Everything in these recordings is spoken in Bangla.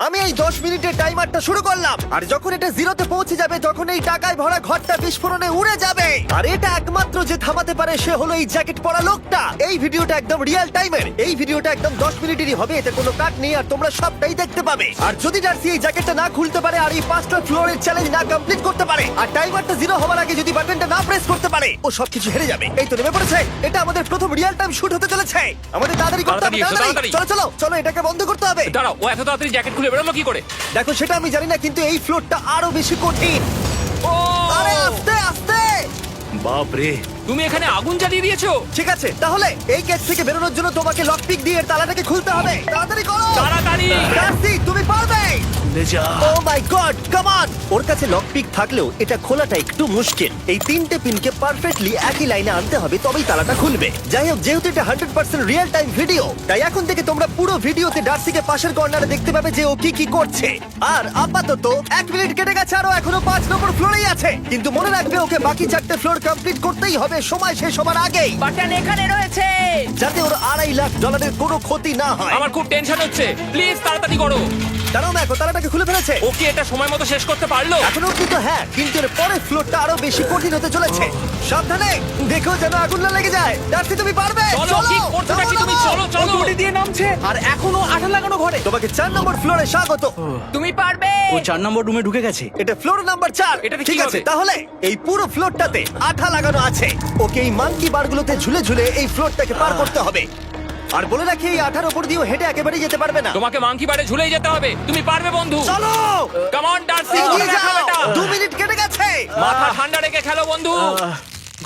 আমি এই 10 মিনিটের টাইমারটা শুরু করলাম, আর যখন এটা জিরোতে পৌঁছে যাবে তখন এই টাকায় ভরা ঘরটা বিস্ফোরণে উড়ে যাবে। আর এটা একমাত্র যে থামাতে পারে সে হলো এই জ্যাকেট পরা লোকটা। এই ভিডিওটা একদম রিয়েল টাইমের, এই ভিডিওটা একদম 10 মিনিটেরই হবে, এতে কোনো কাট নেই আর তোমরা সবটাই দেখতে পাবে। আর যদি ডার্সি এই জ্যাকেটটা না খুলতে পারে আর এই 5টা ফ্লোরের চ্যালেঞ্জ না কমপ্লিট করতে পারে আর টাইমারটা জিরো হওয়ার আগে যদি বাটনটা না প্রেস করতে পারে, ও সবকিছু হেরে যাবে। এই তো নেমে পড়েছে, এটা আমাদের প্রথম রিয়েল টাইম শুট হতে চলেছে। আমাদের তাড়াতাড়ি করতে হবে, তাড়াতাড়ি। চলো চলো চলো, এটাকে বন্ধ করতে হবে। দাঁড়াও, ও এত তাড়াতাড়ি জ্যাকেট খুলে বেরোলো কি করে? দেখো সেটা আমি জানি না, কিন্তু এই ফ্লোরটা আরো বেশি কঠিন। ও আরে আস্তে আস্তে। বাপ রে, তুমি এখানে আগুন জ্বালিয়ে দিয়েছো। ঠিক আছে, তাহলে এই গেট থেকে বেরোনোর জন্য তোমাকে লক পিক দিয়ে এর তালাটাকে খুলতে হবে। তাড়াতাড়ি করো তাড়াতাড়ি। ডার্সি, তুমি পারবে। লে যা। ও মাই গড, কাম অন। ওর কাছে লক পিক থাকলেও এটা খোলাটা একটু মুশকিল। এই 3টে পিনকে পারফেক্টলি একই লাইনে আনতে হবে, তবেই তালাটা খুলবে। যাই হোক, যেহেতু এটা 100% রিয়েল টাইম ভিডিও, তাই এখন থেকে তোমরা পুরো ভিডিওতে ডার্সিকে পাশের কর্নারে দেখতে পাবে যে ও কি কি করছে। আর আপাতত 1 মিনিট কেটে গেছে, আরো এখনো 5 নম্বর ফ্লোরেই আছে। কিন্তু মনে রাখবে, ওকে বাকি 4টে ফ্লোর কমপ্লিট করতেই হবে সময় শেষ হবার আগেই, বাটন এখানে রয়েছে। যাতে ওর $2.5 লাখ কোনো ক্ষতি না হয়। আমার খুব টেনশন হচ্ছে, প্লিজ তাড়াতাড়ি করো। দাঁড়াও, দেখো তালাটাকে খুলে ফেলেছে। ও কি এটা সময় মতো শেষ করতে পারলো? এখনো অব্দি তো হ্যাঁ, কিন্তু এর পরের ফ্লোরটা আরো বেশি কঠিন হতে চলেছে। সাবধানে, দেখো যেন আগুন না লেগে যায়। ডার্সি, তুমি পারবে। চলো, কি করছো নাকি তুমি? চলো চলো। দড়ি দিয়ে নামছে আর এখনো আঠা লাগানো ঘরে। তোমাকে 4 নম্বর ফ্লোরে স্বাগত। তুমি পারবে। ও 4 নম্বর রুমে ঢুকে গেছে। এটা ফ্লোর নাম্বার 4। এটাতে কি ঠিক আছে, হবে? তাহলে এই পুরো ফ্লোরটাতে আঠা লাগানো আছে। ওকে এই মাঙ্কি বারগুলোতে ঝুলে ঝুলে এই ফ্লোরটাকে পার করতে হবে। আর বলে রাখি, এই আঠার উপর দিয়েও হেঁটে একেবারেই যেতে পারবে না। তোমাকে মাংকি বারে ঝুলেই যেতে হবে। তুমি পারবে বন্ধু। চলো, কাম অন ডার্সি, এগিয়ে দেখো যাও। এটা। 2 মিনিট কেটে গেছে। মাথা ঠান্ডা রেখে খেলো বন্ধু।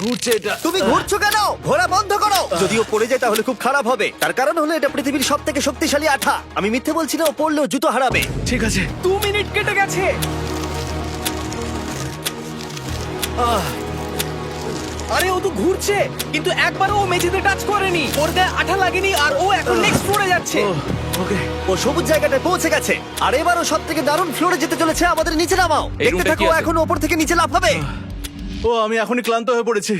ঘুরছে এটা। তুমি ঘুরছো কেন? ঘোরা বন্ধ করো। যদিও পড়ে যায় তাহলে খুব খারাপ হবে। তার কারণ হলো এটা পৃথিবীর সবথেকে শক্তিশালী আঠা। আমি মিথ্যে বলছি না, ও পড়লেও জুতো হারাবে। ঠিক আছে। 2 মিনিট কেটে গেছে। আরে ও তো ঘুরছে, কিন্তু একবারও ও মেঝেতে টাচ করেনি। ওর গায়ে আঠা লাগেনি আর ও এখন নেক্সট ফ্লোরে যাচ্ছে। ওকে। ও সবুজ জায়গাটায় পৌঁছে গেছে। আর এবারও সব থেকে দারুণ ফ্লোরে যেতে চলেছে। আমাদের নিচে নামাও। এই দেখতে রুমটা থাকো, কি ও আছে? এখন ওপর থেকে নিচে লাফাবে। ও আমি এখনই ক্লান্ত হয়ে পড়েছি।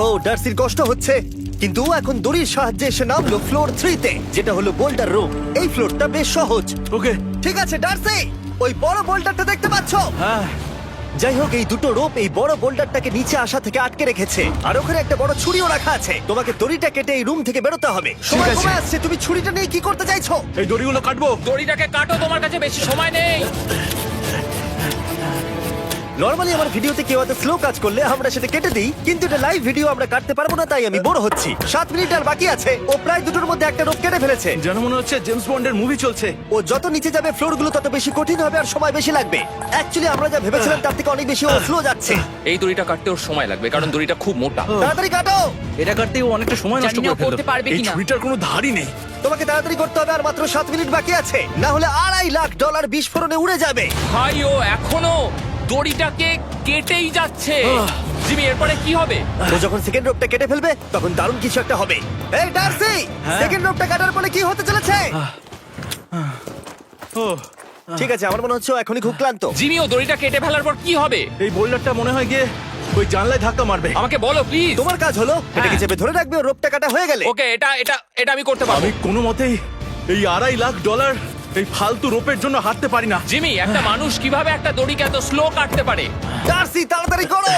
ও ডার্সির কষ্ট হচ্ছে, কিন্তু ও এখন দড়ির সাহায্যে এসে নামলো ফ্লোর 3-তে, যেটা হলো বোল্ডার রুম। এই ফ্লোরটা বেশ সহজ। ওকে। ঠিক আছে ডার্সি, ওই বড় বোল্ডারটা দেখতে পাচ্ছ? হ্যাঁ। যাই হোক, এই দুটো রোপ এই বড় বোল্ডারটাকে নিচে আসা থেকে আটকে রেখেছে। আর ওখানে একটা বড় ছুরিও রাখা আছে। তোমাকে দড়িটা কেটে এই রুম থেকে বেরোতে হবে। সময় আছে। কমে আসছে, তুমি ছুরিটা নিয়ে কি করতে চাইছো? এই দড়িগুলো কাটবো। দড়িটাকে কাটো, তোমার কাছে বেশি সময় নেই। নরমালি আমার ভিডিওতে কেউ এত স্লো কাজ করলে আমরা সেটা কেটে দিই, কিন্তু এটা লাইভ ভিডিও, আমরা কাটতে পারবো না, তাই আমি বোর হচ্ছি। 7 মিনিট আর বাকি আছে। ও প্রায় দুটোর মধ্যে একটা রোপ কেটে ফেলেছে। যেন মনে হচ্ছে জেমস বন্ডের মুভি চলছে। ও যত নিচে যাবে ফ্লোরগুলো তত বেশি কঠিন হবে আর সময় বেশি লাগবে। অ্যাকচুয়ালি আমরা যা ভেবেছিলাম তার থেকে অনেক বেশি ও স্লো যাচ্ছে। এই দড়িটা কাটতে ওর সময় লাগবে, কারণ দড়িটা খুব মোটা। তাড়াতাড়ি কাটো। এটা কাটতেই ও অনেকটা সময় নষ্ট জানি না করে করতে ফেললো। পারবে এই কিনা। ছুরিটার কোনো ধারই নেই। তোমাকে তাড়াতাড়ি করতে হবে, আর মাত্র 7 মিনিট বাকি আছে, না হলে $2.5 লাখ বিস্ফোরণে উড়ে যাবে। ভাই, ও এখনো দড়িটাকে কেটেই যাচ্ছে। জিমি, এরপরে কি হবে? ও যখন সেকেন্ড রোপটা কেটে ফেলবে তখন দারুণ কিছু একটা হবে। এই ডার্সি, সেকেন্ড রোপটা কাটার পরে কি হতে চলেছে? ও ঠিক আছে, আমার মনে হচ্ছে ও এখনই খুব ক্লান্ত। জিমি, ও দড়িটা কেটে ফেলার পর কি হবে? এই বোল্ডারটা মনে হয় গিয়ে ওই জানলায় ধাক্কা মারবে। আমাকে বলো প্লিজ। তোমার কাজ হলো এটাকে চেপে ধরে রাখবে, ও রোপটা কাটা হয়ে গেলে। ওকে, এটা এটা এটা আমি করতে পারবো। আমি কোনো মতেই এই $2.5 লাখ এই ফালতু রোপের জন্য হাঁটতে পারি না। জিমি, একটা মানুষ কিভাবে একটা দড়িকে এত স্লো কাটতে পারে? ডার্সি, তাড়াতাড়ি করো।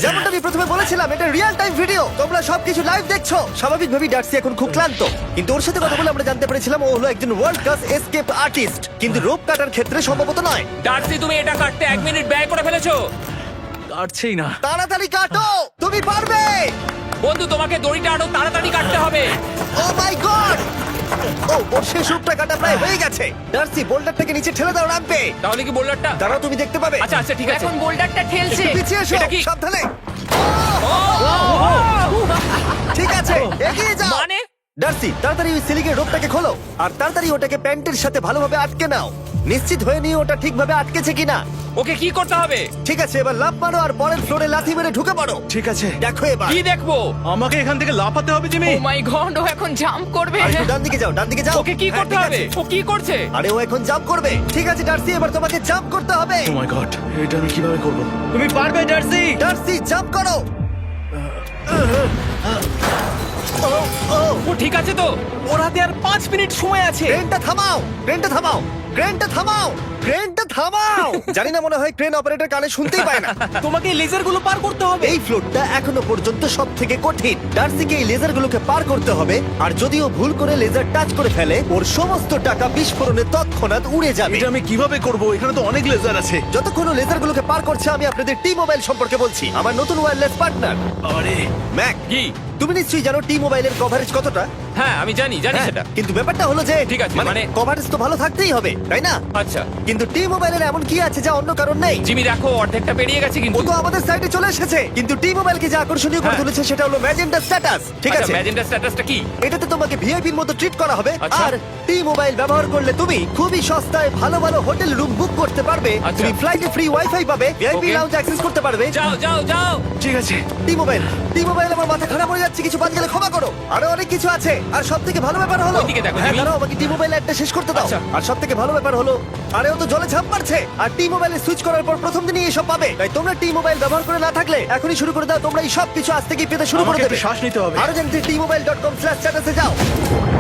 যেমনটা আমি প্রথমে বলেছিলাম, এটা রিয়েল টাইম ভিডিও, তোমরা সবকিছু লাইভ দেখছো। স্বাভাবিকভাবেই ডার্সি এখন খুব ক্লান্ত, কিন্তু ওর সাথে কথা বলে আমরা জানতে পেরেছিলাম ও হলো একজন ওয়ার্ল্ড ক্লাস এসকেপ আর্টিস্ট, কিন্তু রোপ কাটার ক্ষেত্রে সম্ভবত নয়। ডার্সি, তুমি এটা কাটতে 1 মিনিট ব্যয় করে ফেলেছো। কাটছেই না। তাড়াতাড়ি কাটো, তুমি পারবে। বন্ধু, তোমাকে দড়িটা আরো তাড়াতাড়ি কাটতে হবে। ও মাই গড! ও, ওর শেষ রূপটা কাটা প্রায় হয়ে গেছে। ডার্সি, বোল্ডারটাকে নিচে ঠেলে দাও, রাখবে। তাহলে কি বোল্ডারটা? দাঁড়াও, তুমি দেখতে পাবে। আচ্ছা আচ্ছা, ঠিক আছে। এখন বোল্ডারটা ঠেলছে। পিছিয়ে এসো, এটা কি? সাবধানে। ঠিক আছে, এগিয়ে যাও। মানে? ডার্সি, তাড়াতাড়ি ওই সিলিংয়ের রোপটাকে খোলো আর তাড়াতাড়ি ওটাকে প্যান্টের সাথে ভালোভাবে আটকে নাও। নিশ্চিত হয়ে নিও ওটা ঠিকভাবে আটকেছে কিনা। ওকে কি করতে হবে? ঠিক আছে, এবার লাফ মারো আর পরের ফ্লোরে লাথি মেরে ঢুকে পড়ো। ঠিক আছে। দেখো এবার। কি দেখবো? আমাকে এখান থেকে লাফাতে হবে জিমি। ও মাই গড, ও এখন জাম্প করবে। আর একটু ডান দিকে যাও, ডান দিকে যাও। ওকে কি হ্যাঁ, করতে ঠিক হবে? আছে। ও কি করছে? আরে ও এখন জাম্প করবে। ঠিক আছে ডার্সি, এবার তোমাকে জাম্প করতে হবে। ও মাই গড, এটা আমি কিভাবে করব? তুমি পারবে ডার্সি। ডার্সি, জাম্প করো। ও ও ও ঠিক আছে তো? ওর হাতে আর 5 মিনিট সময় আছে। ক্রেনটা থামাও, ক্রেনটা থামাও, ক্রেনটা থামাও, ক্রেনটা থামাও। জানি না, মনে হয় ক্রেন অপারেটর কানে শুনতেই পায় না। তোমাকে লেজার গুলো পার করতে হবে। এই ফ্লোরটা এখনো পর্যন্ত সব থেকে কঠিন। ডার্সিকে এই লেজারগুলোকে পার করতে হবে, আর যদি ও ভুল করে লেজার টাচ করে ফেলে, ওর সমস্ত টাকা বিস্ফোরণে তৎক্ষণাৎ উড়ে যাবে। এটা আমি কিভাবে করব? এখানে তো অনেক লেজার আছে। যতক্ষণ ও লেজারগুলোকে পার করছে, আমি আপনাদের টি মোবাইল সম্পর্কে বলছি, আমার নতুন ওয়্যারলেস পার্টনার। আরে ম্যাক, কি? তুমি নিশ্চয়ই জানো টি মোবাইলের কভারেজ কতটা? হ্যাঁ আমি জানি হ্যাঁ, সেটা। কিন্তু ব্যাপারটা হলো যে ঠিক আছে, মানে- কভারেজ তো ভালো থাকতেই হবে, তাই না? আচ্ছা কিন্তু টি মোবাইলের এমন কি আছে যা অন্য কারণ নেই? জিমি দেখো অর্ধেকটা পেরিয়ে গেছে ও কিন্তু। তো আমাদের সাইডে চলে এসেছে, কিন্তু টি মোবাইলকে যে আকর্ষণীয় করে হ্যাঁ। তুলেছে সেটা হলো ম্যাজেন্টা স্ট্যাটাস। ঠিক আছে, ম্যাজেন্টা স্ট্যাটাসটা কি? এটাতে তোমাকে ভিআইপির মতো ট্রিট করা হবে। আচ্ছা। আর টি মোবাইল ব্যবহার করলে তুমি খুবই সস্তায় ভালো ভালো হোটেল রুম বুক করতে পারবে। আচ্ছা। তুমি ফ্লাইটে ফ্রি ওয়াইফাই পাবে, ভিআইপি Okay. লাউঞ্জ অ্যাক্সেস করতে পারবে। যাও যাও যাও। ঠিক আছে। টি মোবাইল, টি মোবাইল, আমার মাথা খারাপ হয়ে যাচ্ছে, কিছু বাদ গেলে ক্ষমা করো। আরো অনেক কিছু আছে, আর সব থেকে ভালো ব্যাপার হলো, ওইদিকে দেখো, হ্যাঁ জিমি। দাঁড়াও, আমাকে টি মোবাইল একটা শেষ করতে দাও। আচ্ছা। আর সব থেকে ভালো ব্যাপার হলো, আরে ও তো জলে ঝাঁপ মারছে, আর টি মোবাইলে সুইচ করার পর প্রথম দিনই এসব পাবে। তাই তোমরা টি মোবাইল ব্যবহার করে না থাকলে এখনই শুরু করে দাও। তোমরা এই সব কিছু আজ থেকেই পেতে শুরু করে আমাকে দেবে। একটু শ্বাস নিতে হবে। আরো জানতে tmobile.com/status এ যাও।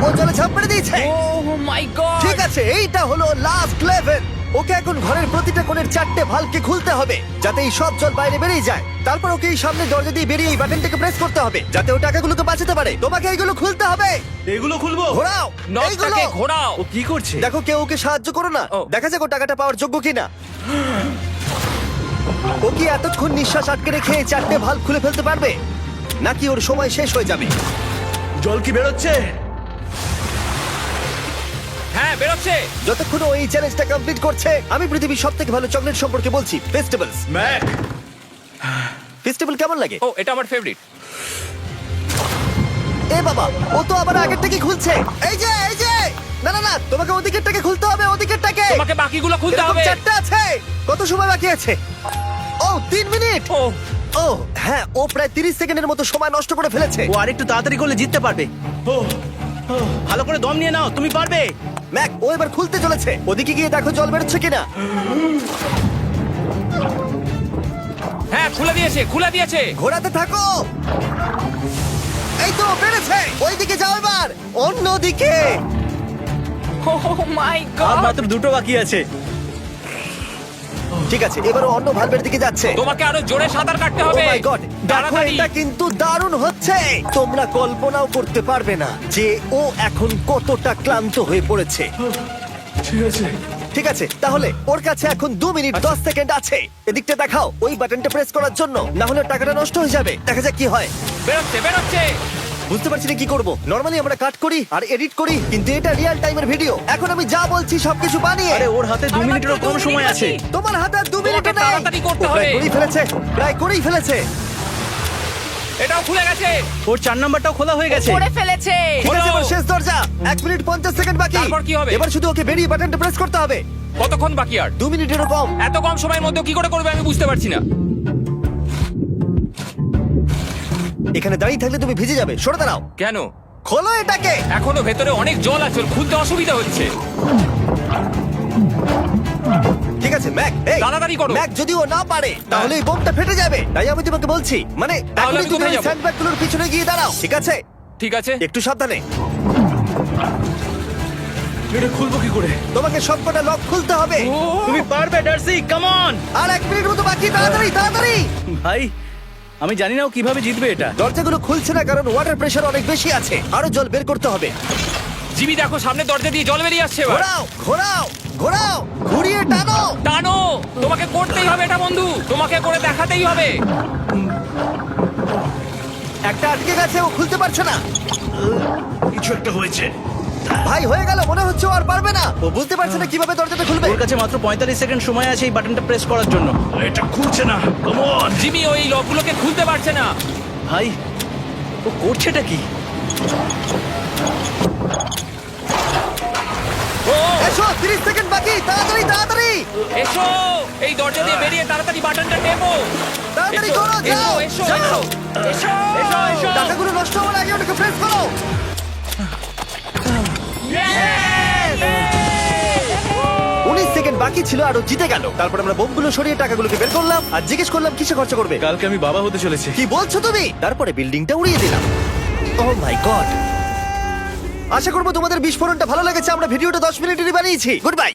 ও জলে ঝাঁপ মেরে দিয়েছে। ও মাই গড। ঠিক আছে, এইটা হলো লাস্ট লেভেল। ওকে এখন ঘরের প্রতিটা কোণের 4টে ভালভকে খুলতে হবে, যাতে এই সব জল বাইরে বেরিয়ে যায়। তারপর ওকে এই সামনে দরজা দিয়ে বেরিয়ে এই বাটনটাকে প্রেস করতে হবে, যাতে ও টাকাগুলোকে বাঁচাতে পারে। তোমাকে এইগুলো খুলতে হবে। এগুলো খুলবো? ঘোরাও এইগুলো। নটটাকে ঘোরাও। ও কি করছে? দেখো, কেউ ওকে সাহায্য করো না। ও। দেখা যাক ও টাকাটা পাওয়ার যোগ্য কিনা। ও কি এতক্ষণ নিঃশ্বাস আটকে রেখে এই 4টে ভালভ খুলে ফেলতে পারবে, নাকি ওর সময় শেষ হয়ে যাবে? জল কি বেরোচ্ছে? হ্যাঁ বেরোচ্ছে। যতক্ষণ ও এই চ্যালেঞ্জটা কমপ্লিট করছে, আমি পৃথিবীর সবথেকে ভালো চকলেট সম্পর্কে বলছি, ফেস্টিভ্যালস। ম্যাক, ফেস্টিভ্যাল কেমন লাগে? ও এটা আমার ফেভারিট। এ বাবা, ও তো আবার আগেরটাকে খুলছে। এই যে, এই যে, না না না, তোমাকে ওদিকেরটাকে খুলতে হবে, ওদিকেরটাকে। তোমাকে বাকিগুলো খুলতে এরকম হবে। 4টে আছে। কত সময় বাকি আছে? ও 3 মিনিট। ও ও হ্যাঁ, ও প্রায় 30 সেকেন্ডের মতো সময় নষ্ট করে ফেলেছে। ও আরেকটু তাড়াতাড়ি করলে জিততে পারবে। ও ভালো করে দম নিয়ে নাও, তুমি পারবে। ম্যাক, ও এবার খুলতে চলেছে। ওদিকে গিয়ে দেখো জল বেরোচ্ছে কিনা। হ্যাঁ খুলে দিয়েছে, খুলে দিয়েছে। ঘোরাতে থাকো। এই তো বেড়েছে। ওইদিকে যাও এবার, অন্যদিকে। ও মাই আর গড। মাত্র 2টো বাকি আছে। ঠিক আছে, এবার ও অন্য ভালভের দিকে যাচ্ছে। তোমাকে আরো জোরে সাঁতার কাটতে Oh হবে। my God! দেখো, তাড়াতাড়ি। এটা কিন্তু দারুণ হচ্ছে। তোমরা কল্পনাও করতে পারবে না যে ও এখন কতটা ক্লান্ত হয়ে পড়েছে। ঠিক আছে। ঠিক আছে, তাহলে ওর কাছে এখন 2 মিনিট 10 সেকেন্ড আছে। এদিকটা দেখাও, ওই বাটনটা প্রেস করার জন্য, না হলে টাকাটা নষ্ট হয়ে যাবে। দেখা যাক কি হয়। বেরোচ্ছে বেরোচ্ছে। বুঝতে পারছি না কি করব। নরমালি আমরা কাট করি আর এডিট করি, কিন্তু এটা রিয়েল টাইমের ভিডিও। এখন আমি যা বলছি সবকিছু বানিয়ে। আরে ওর হাতে 2 আর মিনিটেরও মাত্র কম 2 সময় মিনিট আছে। বাকি। তোমার হাতে আর 2 মিনিট তোমাকে নেই। তাড়াতাড়ি করতে ও প্রায় হবে। করেই ফেলেছে, প্রায় করেই ফেলেছে। এটাও খুলে গেছে। ওর 4 নাম্বারটাও খোলা হয়ে গেছে। করে ফেলেছে। ঠিক আছে, হলো। এবার শেষ দরজা। 1 মিনিট 50 সেকেন্ড বাকি। তারপর কি হবে? এবার শুধু ওকে বেরিয়ে বাটনটা প্রেস করতে হবে। কতক্ষণ বাকি আর? 2 মিনিটেরও কম। এত কম সময়ের মধ্যে কি করে করবে আমি বুঝতে পারছি না। এখানে দাঁড়িয়ে থাকলে তুমি ভিজে যাবে, সরে দাঁড়াও। কেন? খোলো এটাকে। এখনো ভেতরে অনেক জল আছে, ওর খুলতে অসুবিধা হচ্ছে। ঠিক আছে ম্যাক, এই তাড়াতাড়ি করো। ম্যাক, যদি ও না পারে তাহলে এই বোমটা ফেটে যাবে। তাই আমি তোমাকে বলছি, মানে তাহলে এখনই আমি তুমি কোথায় ওই যাবো? স্যান্ডব্যাগগুলোর পিছনে গিয়ে দাঁড়াও, ঠিক আছে? ঠিক আছে। একটু সাবধানে। এটা খুলবো কি করে? তোমাকে সবকটা লক খুলতে হবে। তুমি পারবে ডার্সি, কাম অন। আর 1 মিনিট মতো বাকি, তাড়াতাড়ি তাড়াতাড়ি। ভাই আমি জানি না ও কিভাবে জিতবে এটা। দরজাগুলো খুলছে না কারণ ওয়াটার প্রেশার অনেক বেশি আছে। আরো জল বের করতে হবে। জিমি দেখো সামনে দরজা দিয়ে জল বেরিয়ে আসছে এবার। ঘোরাও ঘোরাও ঘোরাও, ঘুরিয়ে টানো। টানো। তোমাকে করতেই হবে এটা বন্ধু, তোমাকে করে দেখাতেই হবে। একটা আটকে গেছে, ও খুলতে পারছে না। কিছু একটা হয়েছে। ভাই হয়ে গেল, মনে হচ্ছে ও আর পারবে না। ও বুঝতে পারছে না কিভাবে দরজাটা খুলবে। ওর কাছে মাত্র 45 সেকেন্ড সময় আছে এই বাটনটা প্রেস করার জন্য। এটা খুলছে না। Come on. জিমি ওই লকগুলোকে খুলতে পারছে না। ভাই ও করছেটা কি? ও এসো, 30 সেকেন্ড বাকি, তাড়াতাড়ি তাড়াতাড়ি। এসো, এই দরজা দিয়ে বেরিয়ে তাড়াতাড়ি বাটনটা টেপো। তাড়াতাড়ি এসো, করো, যাও এসো, যাও। এসো, এসো, এসো, এসো। টাকাগুলো নষ্ট হওয়ার আগে ওটাকে প্রেস করো। 19 সেকেন্ড বাকি ছিল আর ও জিতে গেল। তারপর আমরা বোমগুলো সরিয়ে টাকাগুলোকে বের করলাম আর জিজ্ঞেস করলাম কিসে খরচা করবে। কালকে আমি বাবা হতে চলেছি। কি বলছো তুমি? তারপরে বিল্ডিংটা উড়িয়ে দিলাম। ও মাই গড। আশা করবো তোমাদের বিস্ফোরণটা ভালো লেগেছে। আমরা ভিডিওটা 10 মিনিটেরই বানিয়েছি। Good bye.